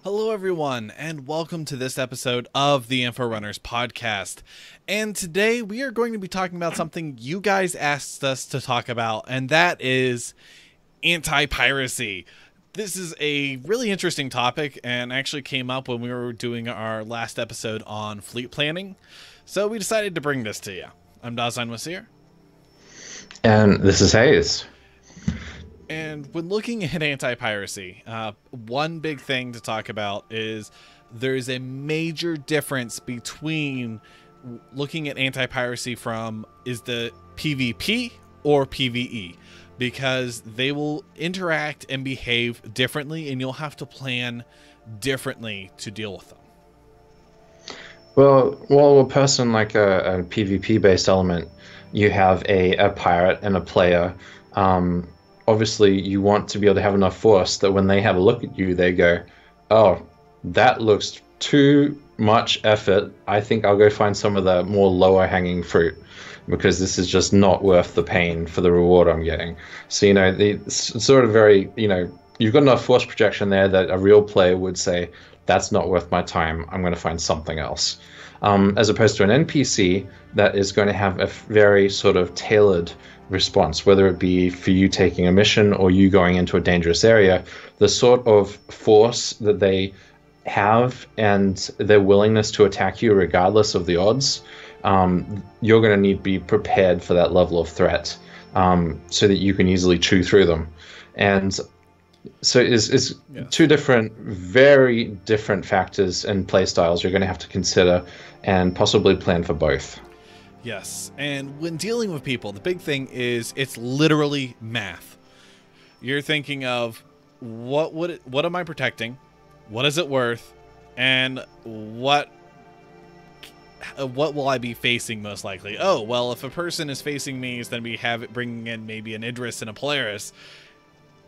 Hello, everyone, and welcome to this episode of the Inforunners podcast. And today we are going to be talking about something you guys asked us to talk about, and that is anti-piracy. This is a really interesting topic and actually came up when we were doing our last episode on fleet planning. So we decided to bring this to you. I'm Dazan Wasir. And this is Hayes. And when looking at anti-piracy, one big thing to talk about is there's a major difference between looking at anti-piracy from is the PvP or PvE, because they will interact and behave differently, and you'll have to plan differently to deal with them. Well, a person like a PvP-based element, you have a pirate and a player. Obviously, you want to be able to have enough force that when they have a look at you, they go, oh, that looks too much effort. I think I'll go find some of the more lower hanging fruit because this is just not worth the pain for the reward I'm getting. So, it's sort of very, you've got enough force projection there that a real player would say, that's not worth my time. I'm going to find something else. As opposed to an NPC that is going to have a very sort of tailored response, whether it be for you taking a mission or you going into a dangerous area. The sort of force that they have and their willingness to attack you regardless of the odds, you're going to need to be prepared for that level of threat, so that you can easily chew through them. And so it's two very different factors and play styles you're going to have to consider and possibly plan for both. Yes, and when dealing with people, the big thing is it's literally math. You're thinking of what am I protecting? What is it worth? And what will I be facing most likely? Oh, well, if a person is facing me, then we have it bringing in maybe an Idris and a Polaris.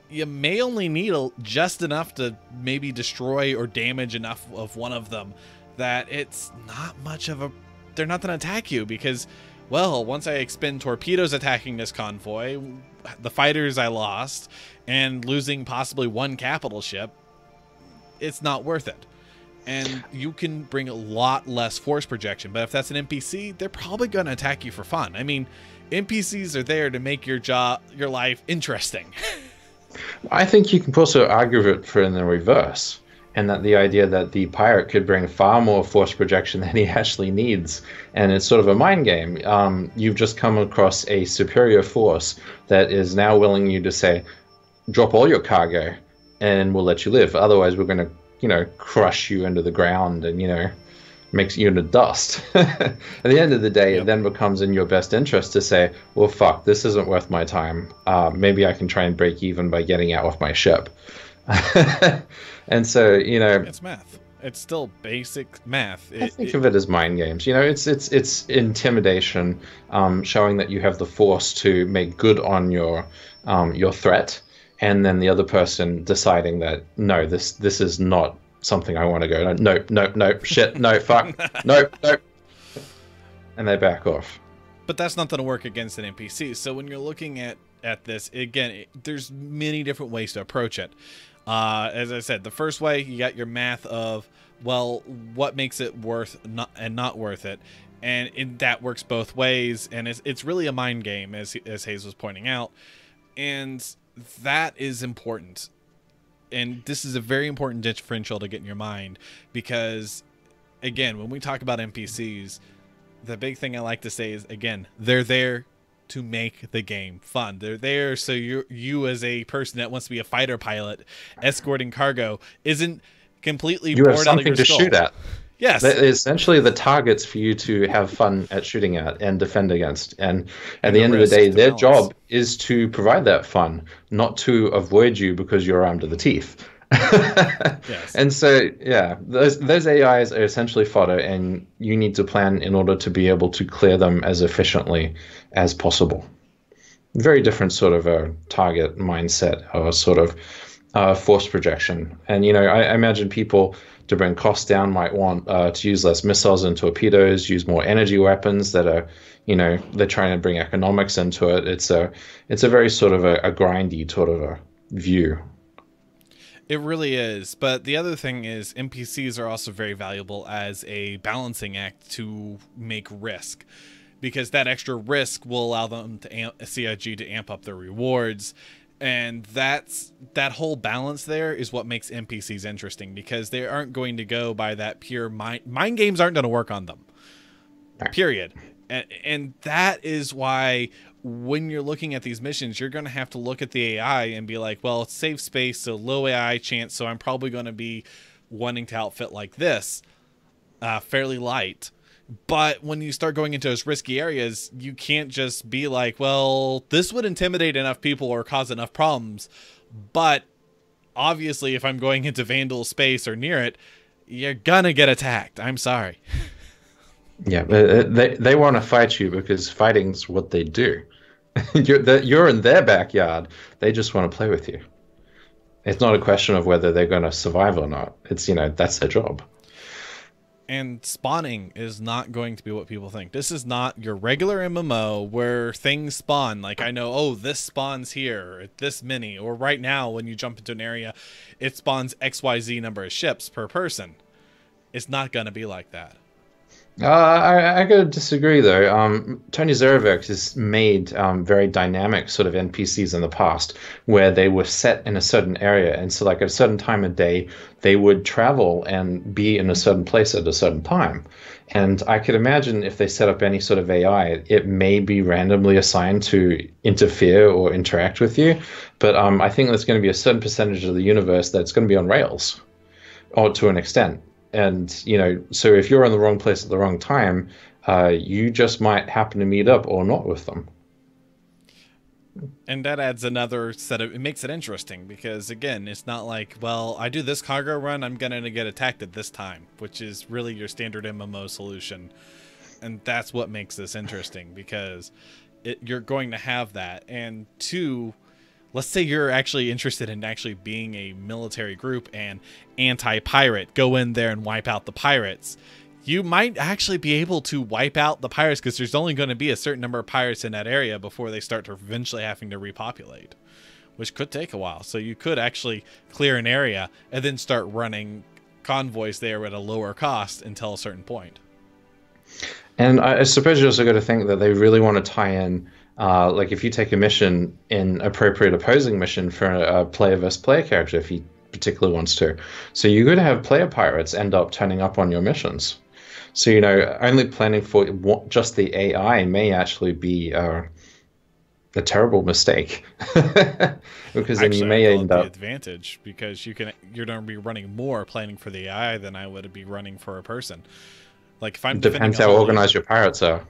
You may only need just enough to maybe destroy or damage enough of one of them that it's not much of a... They're not going to attack you because, well, once I expend torpedoes attacking this convoy, the fighters I lost, and losing possibly one capital ship, it's not worth it. And you can bring a lot less force projection. But if that's an NPC, they're probably going to attack you for fun. I mean, NPCs are there to make your life interesting. I think you can also argue it for in the reverse, and that the idea that the pirate could bring far more force projection than he actually needs, and it's sort of a mind game. You've just come across a superior force that is now willing you to say, drop all your cargo, and we'll let you live. Otherwise, we're going to, crush you into the ground and, makes you into dust. At the end of the day, It then becomes in your best interest to say, well, fuck, this isn't worth my time. Maybe I can try and break even by getting out of my ship. And so, it's math. It's still basic math. I think of it as mind games. It's intimidation, showing that you have the force to make good on your threat, and then the other person deciding that no, this is not something I want to go. No, shit, no, fuck, no. And they back off. But that's not going to work against an NPC. So when you're looking at this, again, there's many different ways to approach it. As I said, the first way, you got your math of, well, what makes it worth not worth it. And that works both ways. And it's really a mind game, as Hayes was pointing out. And that is important. And this is a very important differential to get in your mind, because, again, when we talk about NPCs, the big thing I like to say is, again, they're there to make the game fun. They're there so you as a person that wants to be a fighter pilot escorting cargo isn't completely bored out of your skull. You have something to shoot at. Yes. They're essentially the targets for you to have fun at shooting at and defend against. And at the end of the day, their job is to provide that fun, not to avoid you because you're armed to the teeth. Yes. And so, those AIs are essentially fodder, and you need to plan in order to be able to clear them as efficiently as possible. Very different sort of a target mindset or sort of force projection. And, I imagine people, to bring costs down, might want to use less missiles and torpedoes, use more energy weapons that are, they're trying to bring economics into it. It's a very sort of a grindy sort of a view. It really is. But the other thing is NPCs are also very valuable as a balancing act to make risk, because that extra risk will allow them to CIG to amp up their rewards. And that whole balance there is what makes NPCs interesting, because they aren't going to go by that pure mind games aren't going to work on them. Period. And that is why when you're looking at these missions, you're going to have to look at the AI and be like, well, it's safe space, so low AI chance, so I'm probably going to be wanting to outfit like this, fairly light. But when you start going into those risky areas, you can't just be like, well, this would intimidate enough people or cause enough problems. But obviously, if I'm going into Vandal space or near it, you're going to get attacked. I'm sorry. Yeah, they want to fight you because fighting's what they do. You're in their backyard. They just want to play with you. It's not a question of whether they're going to survive or not. It's, that's their job. And spawning is not going to be what people think. This is not your regular MMO where things spawn. Like, I know, oh, this spawns here at this many. Or right now, when you jump into an area, it spawns XYZ number of ships per person. It's not going to be like that. I gotta disagree though. Tony Zerovic has made very dynamic sort of NPCs in the past, where they were set in a certain area, and so like at a certain time of day, they would travel and be in a certain place at a certain time. And I could imagine if they set up any sort of AI, it may be randomly assigned to interfere or interact with you. But I think there's going to be a certain percentage of the universe that's going to be on rails, or to an extent. And, so if you're in the wrong place at the wrong time, you just might happen to meet up or not with them. And that adds another set of, it makes it interesting because, again, it's not like, well, I do this cargo run, I'm going to get attacked at this time, which is really your standard MMO solution. And that's what makes this interesting, because you're going to have that. And two, let's say you're actually interested in actually being a military group and anti-pirate, go in there and wipe out the pirates. You might actually be able to wipe out the pirates because there's only going to be a certain number of pirates in that area before they start to eventually having to repopulate, which could take a while. So you could actually clear an area and then start running convoys there at a lower cost until a certain point. And I suppose you also got to think that they really want to tie in, like if you take a mission, an appropriate opposing mission for a player versus player character, if he particularly wants to. So you're going to have player pirates end up turning up on your missions. So, only planning for just the AI may actually be a terrible mistake. Because then you may end up the advantage, because you're going to be running more planning for the AI than I would be running for a person. Like if I'm depends how organized your pirates are.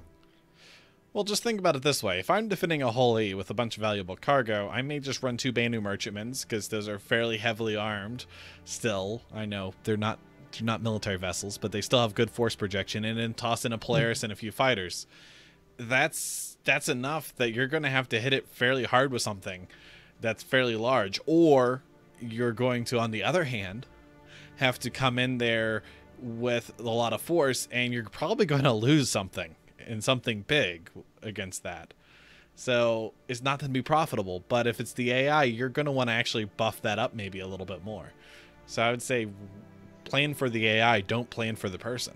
Well, just think about it this way. If I'm defending a whole E with a bunch of valuable cargo, I may just run 2 Banu merchantmans because those are fairly heavily armed. Still, I know they're not military vessels, but they still have good force projection, and then toss in a Polaris and a few fighters. That's enough that you're going to have to hit it fairly hard with something that's fairly large, or you're going to, on the other hand, have to come in there with a lot of force, and you're probably going to lose something, and something big against that. So it's not going to be profitable, but if it's the AI, you're going to want to actually buff that up maybe a little bit more. So I would say plan for the AI, don't plan for the person.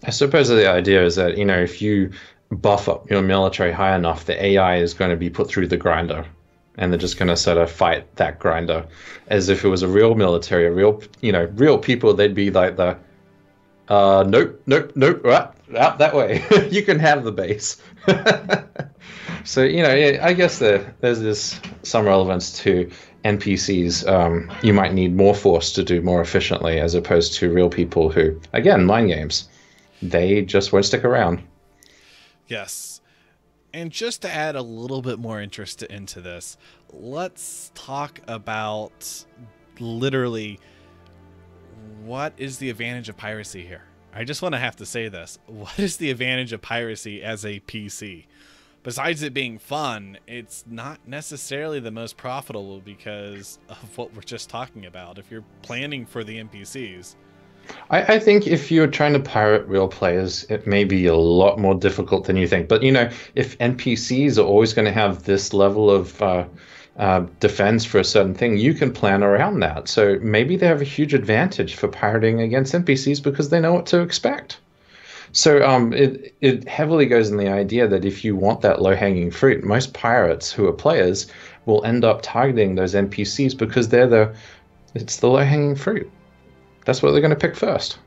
I suppose the idea is that, if you buff up your military high enough, the AI is going to be put through the grinder, and they're just going to sort of fight that grinder as if it was a real military, real people. They'd be like nope, out that way. You can have the base. So, I guess there's some relevance to NPCs. You might need more force to do more efficiently, as opposed to real people who, again, mind games. They just won't stick around. Yes. And just to add a little bit more interest into this, let's talk about literally what is the advantage of piracy here. I just want to have to say this. What is the advantage of piracy as a PC? Besides it being fun, it's not necessarily the most profitable because of what we're just talking about. If you're planning for the NPCs, I think if you're trying to pirate real players, it may be a lot more difficult than you think. But, if NPCs are always going to have this level of defends for a certain thing, you can plan around that. So maybe they have a huge advantage for pirating against NPCs because they know what to expect. So it heavily goes in the idea that if you want that low-hanging fruit, most pirates who are players will end up targeting those NPCs because it's the low-hanging fruit. That's what they're going to pick first.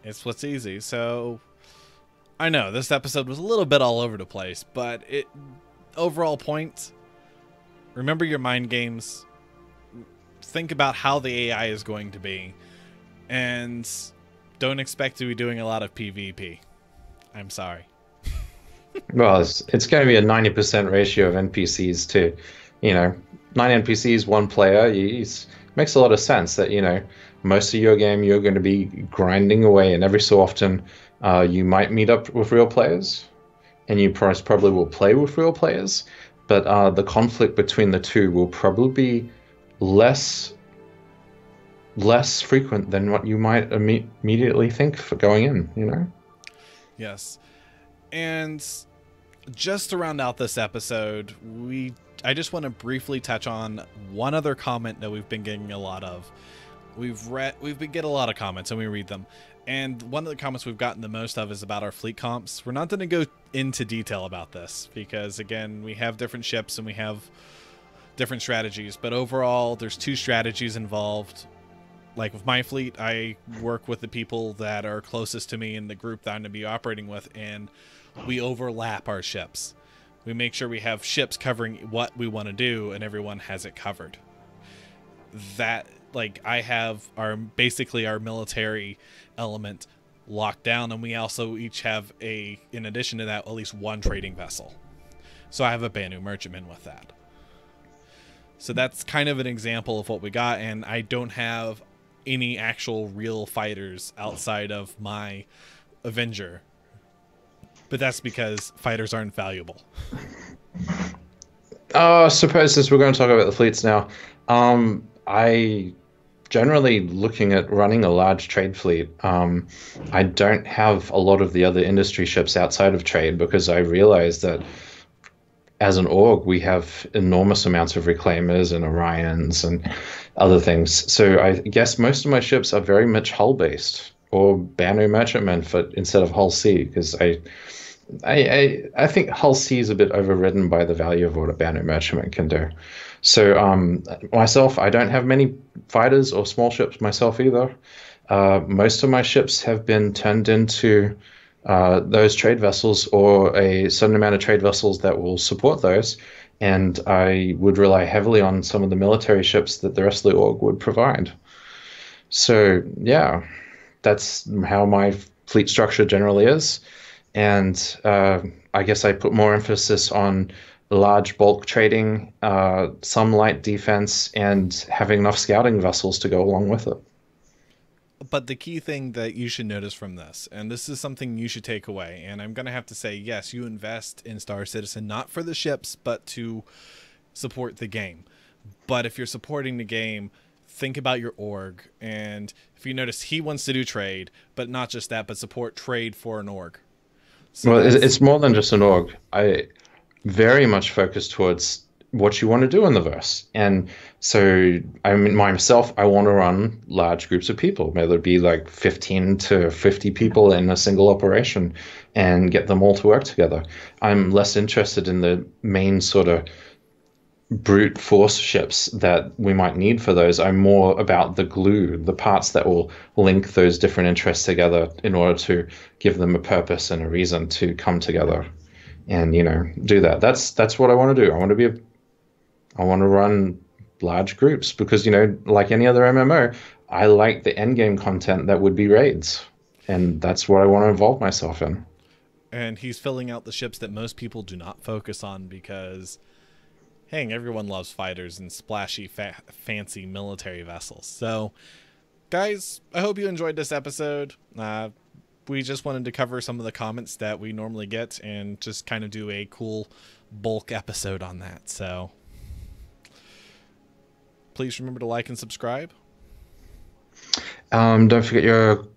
It's what's easy. So I know this episode was a little bit all over the place, but overall point, remember your mind games. Think about how the AI is going to be, and don't expect to be doing a lot of PvP. I'm sorry. Well, it's going to be a 90% ratio of NPCs to, 9 NPCs, 1 player. It makes a lot of sense that, most of your game you're going to be grinding away, and every so often you might meet up with real players, and you probably will play with real players, but the conflict between the two will probably be less frequent than what you might immediately think for going in. Yes. And just to round out this episode, I just want to briefly touch on one other comment that we've been getting a lot of. We've been getting a lot of comments and we read them. And one of the comments we've gotten the most of is about our fleet comps. We're not going to go into detail about this because, again, we have different ships and we have different strategies. But overall, there's 2 strategies involved. Like with my fleet, I work with the people that are closest to me in the group that I'm going to be operating with, and we overlap our ships. We make sure we have ships covering what we want to do, and everyone has it covered. I have basically our military element locked down, and we also each have in addition to that, at least 1 trading vessel. So I have a Banu merchantman with that. So that's kind of an example of what we got, and I don't have any actual real fighters outside of my Avenger. But that's because fighters aren't valuable. I suppose since we're going to talk about the fleets now, I generally looking at running a large trade fleet. I don't have a lot of the other industry ships outside of trade because I realize that as an org, we have enormous amounts of reclaimers and Orions and other things. So I guess most of my ships are very much hull-based or Banu merchantmen instead of hull C, because I think hull C is a bit overridden by the value of what a Banu merchantman can do. So myself, I don't have many fighters or small ships myself either. Most of my ships have been turned into those trade vessels or a certain amount of trade vessels that will support those. And I would rely heavily on some of the military ships that the rest of the org would provide. So, yeah, that's how my fleet structure generally is. And I guess I put more emphasis on large bulk trading, some light defense, and having enough scouting vessels to go along with it. But the key thing that you should notice from this, and this is something you should take away, and I'm going to have to say, yes, you invest in Star Citizen, not for the ships, but to support the game. But if you're supporting the game, think about your org. And if you notice, he wants to do trade, but not just that, but support trade for an org. So well, it's more than just an org. I very much focus towards what you want to do in the verse. And so I mean, myself, I want to run large groups of people, whether it be like 15 to 50 people in a single operation and get them all to work together. I'm less interested in the main sort of brute force ships that we might need for those. I'm more about the glue, the parts that will link those different interests together in order to give them a purpose and a reason to come together and, do that. That's what I want to do. I want to run large groups because, like any other MMO, I like the end game content that would be raids. And that's what I want to involve myself in. And he's filling out the ships that most people do not focus on because, hey, everyone loves fighters and splashy, fancy military vessels. So, guys, I hope you enjoyed this episode. We just wanted to cover some of the comments that we normally get and just kind of do a cool bulk episode on that. So please remember to like and subscribe. Don't forget your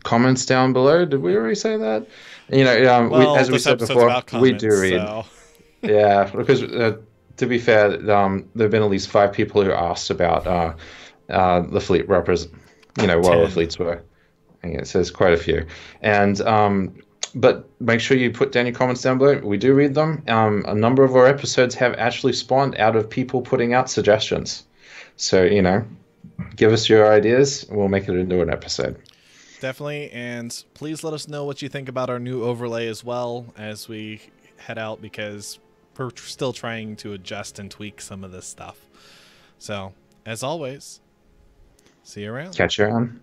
comments down below. Did we already say that? Well, as we said before, comments, we do read. So. Yeah, because to be fair, there've been at least 5 people who asked about the fleet what our 10. fleets were. And it says quite a few. And but make sure you put down your comments down below. We do read them. A number of our episodes have actually spawned out of people putting out suggestions. So, give us your ideas and we'll make it into an episode. Definitely, and please let us know what you think about our new overlay as well as we head out, because we're still trying to adjust and tweak some of this stuff. So, as always, see you around. Catch you around.